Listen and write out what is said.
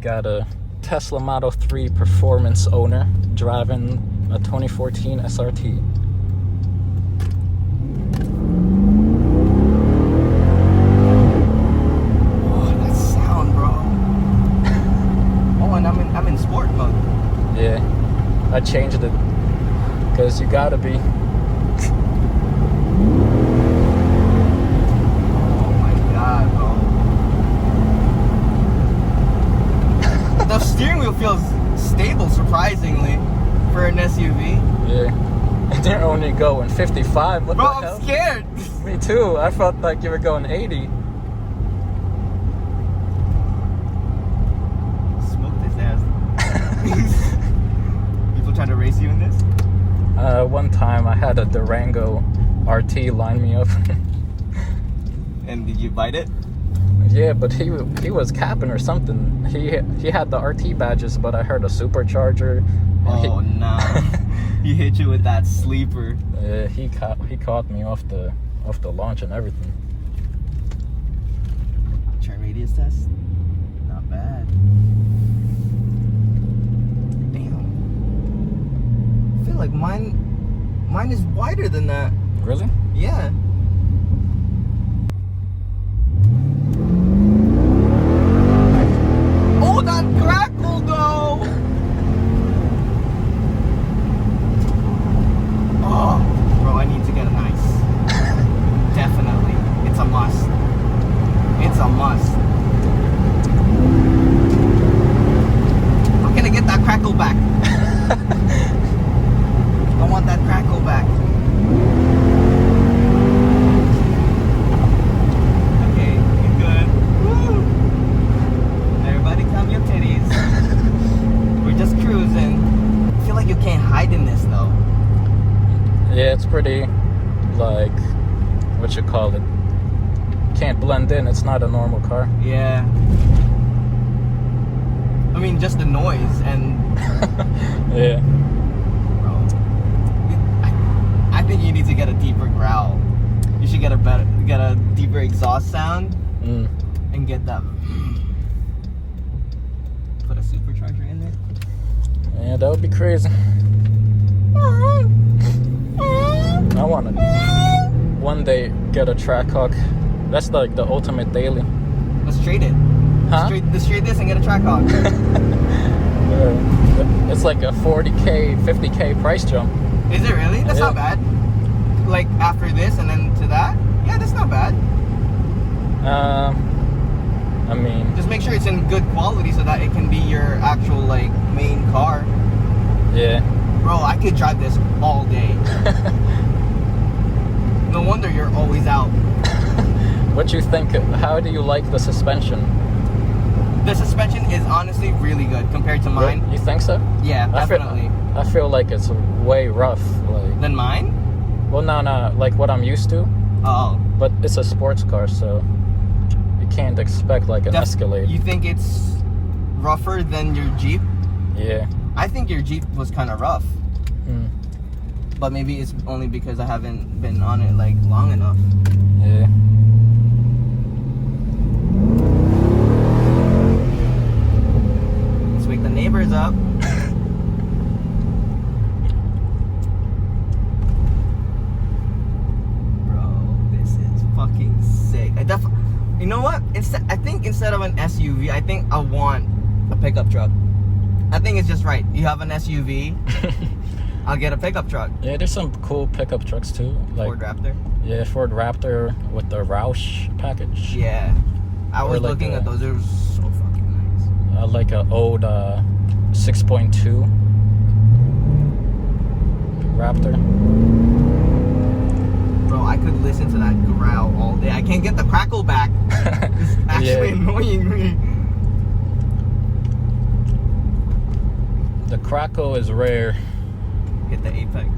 got a Tesla Model 3 performance owner driving a 2014 SRT. Oh, that sound, bro. Oh, and I'm in sport mode. Yeah, I changed it because you gotta be. Oh my god, bro. The steering wheel feels stable, surprisingly, for an SUV. Yeah, they're only going 55. What Bro, the I'm hell? scared. Me too. I felt like you were going 80. Smoke this ass. People trying to race you in this? One time I had a Durango RT line me up. And did you bite it? Yeah, but he was capping or something. He had the RT badges, but I heard a supercharger. Oh no! He hit you with that sleeper. Yeah, he caught me off the launch and everything. Turn radius test. Not bad. Damn. I feel like mine is wider than that. Really? Yeah. Oh, that crackle though! Oh, bro, I need to get a nice. Definitely. It's a must. It's a must. How can I get that crackle back? I want that crackle back. Okay, you're good. Woo! Everybody come your titties. We're just cruising. I feel like you can't hide in this though. Yeah, it's pretty, like, what you call it? Can't blend in. It's not a normal car. Yeah. I mean, just the noise and Yeah. bro, I think you need to get a deeper growl. You should get a deeper exhaust sound and get that. Put a supercharger in there. Yeah, that would be crazy. I want to one day get a Trackhawk. That's like the ultimate daily. Let's trade it. Huh? Let's trade this and get a Trackhawk. It's like a 40K, 50K price jump. Is it really? That's Yeah. not bad. Like after this and then to that? Yeah, that's not bad. I mean, Just make sure it's in good quality so that it can be your actual like main car. yeah. Bro, I could drive this all day. No wonder you're always out. What you think? How do you like the suspension? The suspension is honestly really good compared to mine. You think so? Yeah, definitely. I feel like it's way rough. Like, Than mine? well, no, like what I'm used to. Oh. But it's a sports car, so you can't expect like an Escalade. You think it's rougher than your Jeep? Yeah. I think your Jeep was kind of rough. Mm. But maybe it's only because I haven't been on it like long enough. Yeah. Let's wake the neighbors up. Bro, this is fucking sick. You know what? I think instead of an SUV, I think I want a pickup truck. I think it's just right. You have an SUV, I'll get a pickup truck. Yeah, there's some cool pickup trucks too. Like Ford Raptor. Yeah, Ford Raptor with the Roush package. Yeah. I was Or like looking at those. They were so fucking nice. Like an old 6.2 Raptor. Bro, I could listen to that growl all day. I can't get the crackle back. It's actually annoying me. The crackle is rare. Hit the apex.